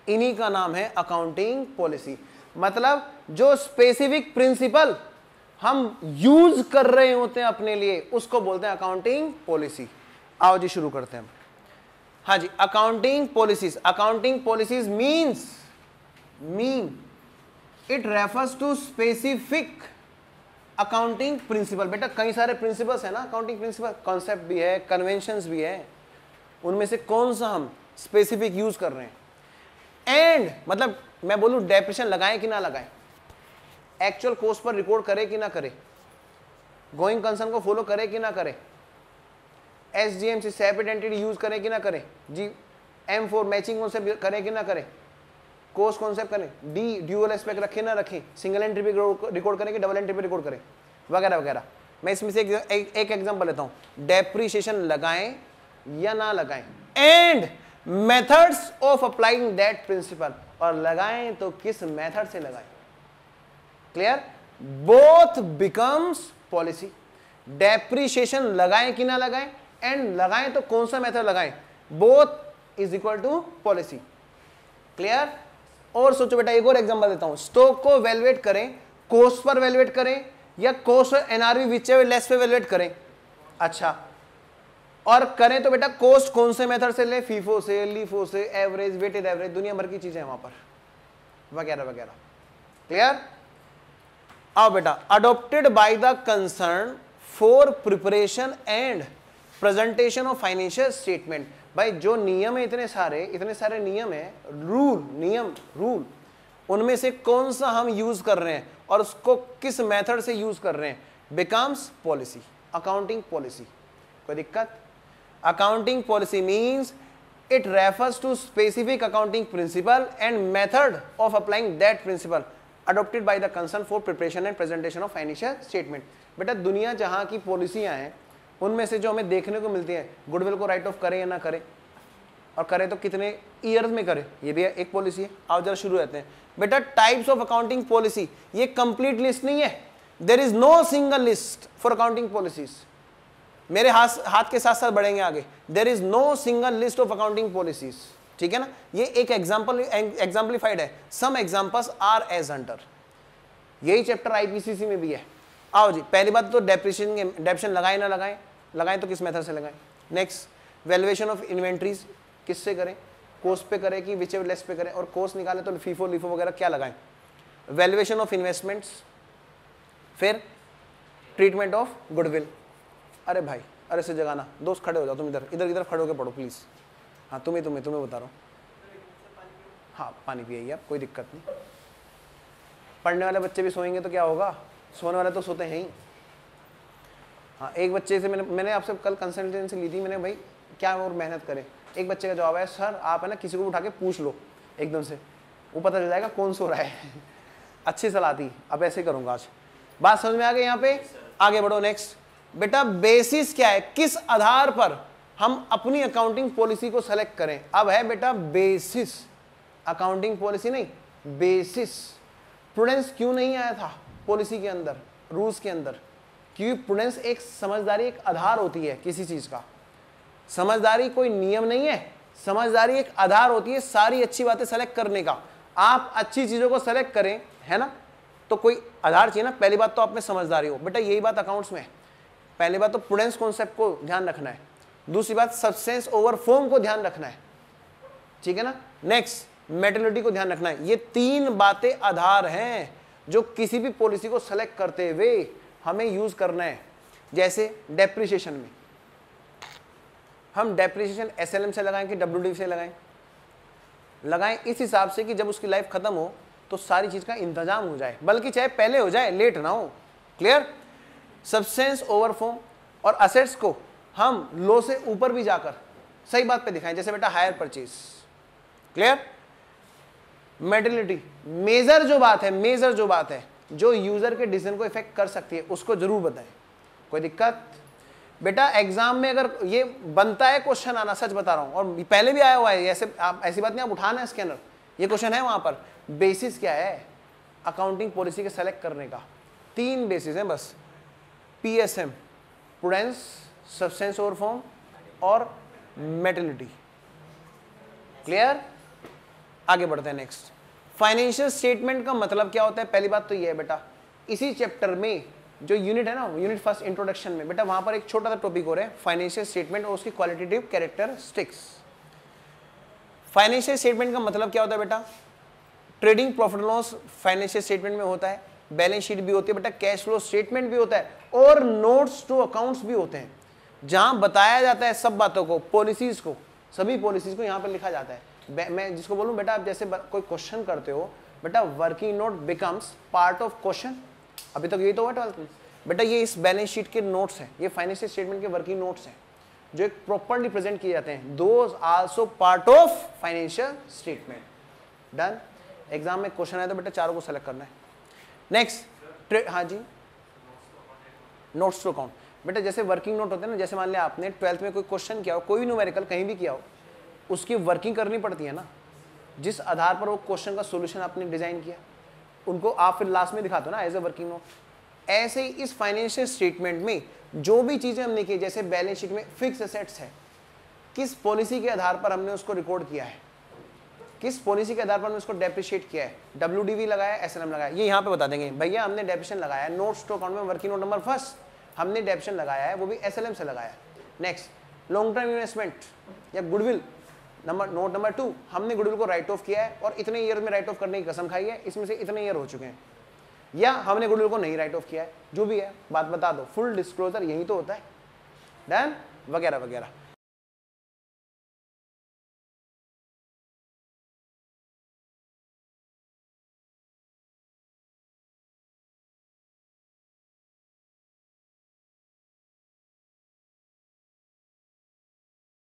इन्हीं का नाम है अकाउंटिंग पॉलिसी। मतलब जो स्पेसिफिक प्रिंसिपल हम यूज कर रहे होते हैं अपने लिए, उसको बोलते हैं अकाउंटिंग पॉलिसी। आओ जी शुरू करते हैं। हाँ जी, accounting policies. Accounting policies mean it refers to specific accounting principle. बेटा कई सारे प्रिंसिपल्स है ना अकाउंटिंग प्रिंसिपल, कॉन्सेप्ट भी है, कन्वेंशंस भी है, उनमें से कौन सा हम स्पेसिफिक यूज कर रहे हैं। एंड मतलब मैं बोलूं डेप्रिसिएशन लगाएं कि ना लगाएं, एक्चुअल कॉस्ट पर रिकॉर्ड करे कि ना करे, गोइंग कंसर्न को फॉलो करे कि ना करे, एसडीएमसी सेपरेट एंटिटी यूज करें कि ना करें जी, M4 मैचिंग कॉन्सेप्ट करें कि ना करें, कोस्ट कॉन्सेप्ट करें, डी ड्यूअल एस्पेक्ट रखें ना रखें, सिंगल एंट्री पे रिकॉर्ड करें कि डबल एंट्री पे रिकॉर्ड करें, वगैरह वगैरह। मैं इसमें से एक एग्जांपल लेता हूं, डेप्रिसिएशन लगाएं या ना लगाएं, and methods of applying that principle, और लगाएं तो किस मेथड से लगाएं। Clear, both becomes policy. Depreciation लगाएं कि ना लगाएं, एंड लगाएं तो कौन सा मेथड लगाएं, both is equal to policy. Clear. और सोचो बेटा एक और एग्जांपल देता हूं, स्टॉक को वैल्यूएट करें, कोस्ट पर वैल्यूएट करें या कोस्ट और एनआरवी विचेवर लेस पे वैल्यूएट करें। अच्छा, और करें तो बेटा कोस्ट कौन से मेथड से ले, फीफो से, लीफो से, एवरेज, वेटेड एवरेज, दुनिया भर की चीजें हैं वहां पर, वगैरह वगैरह। क्लियर। आओ बेटा, adopted by the concern for preparation and presentation of financial statement. भाई जो नियम है, इतने सारे नियम है, रूल, उनमें से कौन सा हम यूज कर रहे हैं और उसको किस मेथड से यूज कर रहे हैं, बिकम्स पॉलिसी, अकाउंटिंग पॉलिसी। कोई दिक्कत। Accounting policy means it refers to specific accounting principle and method of applying that principle adopted by the concern for preparation and presentation of financial statement. बेटा दुनिया जहां की पॉलिसियां हैं उनमें से जो हमें देखने को मिलती है, गुडविल को राइट ऑफ करें या ना करें, और करें तो कितने ईयर्स में करें, ये भी एक पॉलिसी है। आओ जरा शुरू रहते हैं बेटा। टाइप्स ऑफ अकाउंटिंग पॉलिसी, ये कंप्लीट लिस्ट नहीं है, there is no single list for accounting policies. मेरे हाथ के साथ साथ बढ़ेंगे आगे, there is no single list of accounting policies, ठीक है ना। ये एक एग्जाम्पलीफाइड है, some examples are as under, यही चैप्टर आईपीसीसी में भी है। आओ जी, पहली बात तो डेप्रिसिएशन लगाएं ना लगाएं, लगाएं तो किस मेथड से लगाएं। नेक्स्ट, वैल्यूएशन ऑफ इन्वेंट्रीज किससे करें, कोस्ट पे करें कि विचेवर लेस पे करें, और कोस्ट निकालें तो फीफो लीफो वगैरह क्या लगाएं। वैल्यूएशन ऑफ इन्वेस्टमेंट्स, फिर ट्रीटमेंट ऑफ गुडविल। अरे भाई, अरे से जगाना, दोस्त खड़े हो जाओ, तुम इधर खड़े होकर पढ़ो प्लीज। हाँ तुम्हें बता रहा हूँ। हाँ पानी पिए आप, कोई दिक्कत नहीं। पढ़ने वाले बच्चे भी सोएंगे तो क्या होगा, सोने वाले तो सोते हैं ही। हाँ, एक बच्चे से मैंने आपसे कल कंसल्टेंसी ली थी, मैंने भाई क्या और मेहनत करें। एक बच्चे का जवाब है, सर आप है ना किसी को उठा के पूछ लो एकदम से, वो पता चल जाएगा कौन सो रहा है। अच्छी सलाह थी, अब ऐसे करूंगा आज। बात समझ में आ गई यहाँ पे, आगे बढ़ो। नेक्स्ट बेटा, बेसिस क्या है, किस आधार पर हम अपनी अकाउंटिंग पॉलिसी को सेलेक्ट करें। अब है बेटा बेसिस, अकाउंटिंग पॉलिसी नहीं, बेसिस। प्रूडेंस क्यों नहीं आया था पॉलिसी के अंदर, रूल्स के अंदर, क्योंकि प्रूडेंस एक समझदारी, एक आधार होती है किसी चीज का। समझदारी कोई नियम नहीं है, समझदारी एक आधार होती है सारी अच्छी बातें सेलेक्ट करने का। आप अच्छी चीजों को सेलेक्ट करें, है ना, तो कोई आधार चाहिए ना। पहली बात तो आप में समझदारी हो, बेटा यही बात अकाउंट्स में है। पहली बात तो प्रूडेंस कॉन्सेप्ट को ध्यान रखना है, दूसरी बात सब्सटेंस ओवर फॉर्म को ध्यान रखना है, ठीक है ना। नेक्स्ट, मेटेरियलिटी को ध्यान रखना है। ये तीन बातें आधार हैं जो किसी भी पॉलिसी को सेलेक्ट करते हुए हमें यूज करना है। जैसे डेप्रिसिएशन में हम डेप्रिसिएशन एसएलएम से लगाएं कि डब्ल्यूडी से लगाएं इस हिसाब से कि जब उसकी लाइफ खत्म हो तो सारी चीज का इंतजाम हो जाए, बल्कि चाहे पहले हो जाए, लेट ना हो। क्लियर? सब्सटेंस ओवर फॉर्म और असेट्स को हम लो से ऊपर भी जाकर सही बात पे दिखाएं, जैसे बेटा hire purchase. Clear? Materiality, major जो बात है, मेजर जो बात है जो यूजर के डिसीजन को इफेक्ट कर सकती है उसको जरूर बताएं। कोई दिक्कत? बेटा एग्जाम में अगर ये बनता है क्वेश्चन आना, सच बता रहा हूं, और पहले भी आया हुआ है, ऐसे आप ऐसी बात नहीं आप उठाना है स्कैनर, ये क्वेश्चन है वहां पर। बेसिस क्या है अकाउंटिंग पॉलिसी के सेलेक्ट करने का? 3 बेसिस हैं बस, PSM prudence, substance over form और मेटेलिटी। क्लियर? आगे बढ़ते हैं नेक्स्ट। फाइनेंशियल स्टेटमेंट का मतलब क्या होता है? पहली बात तो ये है बेटा, इसी चैप्टर में जो यूनिट है ना, यूनिट फर्स्ट इंट्रोडक्शन में बेटा वहां पर एक छोटा सा टॉपिक हो रहा है फाइनेंशियल स्टेटमेंट और उसकी क्वालिटेटिव कैरेक्टरिस्टिक्स। फाइनेंशियल स्टेटमेंट का मतलब क्या होता है बेटा? Trading profit loss financial statement में होता है, बैलेंस शीट भी होती है बेटा, कैश फ्लो स्टेटमेंट भी होता है और नोट्स टू अकाउंट्स भी होते हैं, जहां बताया जाता है सब बातों को, पॉलिसीज को, सभी पॉलिसीज को यहां पर लिखा जाता है। मैं जिसको बोलूं बेटा, आप जैसे कोई क्वेश्चन करते हो बेटा, working note becomes part of question. अभी तक यही तो हुआ 12th में बेटा, ये इस बैलेंस शीट के नोट्स हैं, ये फाइनेंशियल स्टेटमेंट के वर्किंग नोट्स हैं जो एक प्रॉपर्ली प्रेजेंट किए जाते हैं। Those also part of financial statement. Done? Exam में क्वेश्चन आया तो बेटा चारों को सेलेक्ट करना है। नेक्स्ट, हाँ जी, नोट्स टू अकाउंट। बेटा जैसे वर्किंग नोट होते हैं ना, जैसे मान लिया आपने 12th में कोई क्वेश्चन किया हो, कोई भी न्यूमेरिकल कहीं भी किया हो, उसकी वर्किंग करनी पड़ती है ना, जिस आधार पर वो क्वेश्चन का सॉल्यूशन आपने डिजाइन किया, उनको आप फिर लास्ट में दिखाते हो ना एज ए वर्किंग नोट। ऐसे ही इस फाइनेंशियल स्टेटमेंट में जो भी चीजें हमने की, जैसे बैलेंस शीट में फिक्स एसेट्स है, किस पॉलिसी के आधार पर हमने उसको रिकॉर्ड किया है, किस पॉलिसी के आधार पर हमने उसको डेप्रिशिएट किया है, WDV लगाया, SLM लगाया, ये यहाँ पे बता देंगे भैया हमने डेप्रिशिएशन लगाया है। नोट्स टू अकाउंट में वर्किंग नोट नंबर फर्स्ट हमने डेप्रिशिएशन लगाया है, वो भी SLM से लगाया है। नेक्स्ट, लॉन्ग टर्म इन्वेस्टमेंट या गुडविल नोट नंबर 2 हमने गुडविल को राइट ऑफ किया है और इतने ईयर में राइट ऑफ करने की कसम खाई है, इसमें से इतने ईयर हो चुके हैं, या हमने गुडविल को नहीं राइट ऑफ किया है, जो भी है बात बता दो, फुल डिस्क्लोजर यही तो होता है। डन? वगैरह वगैरह।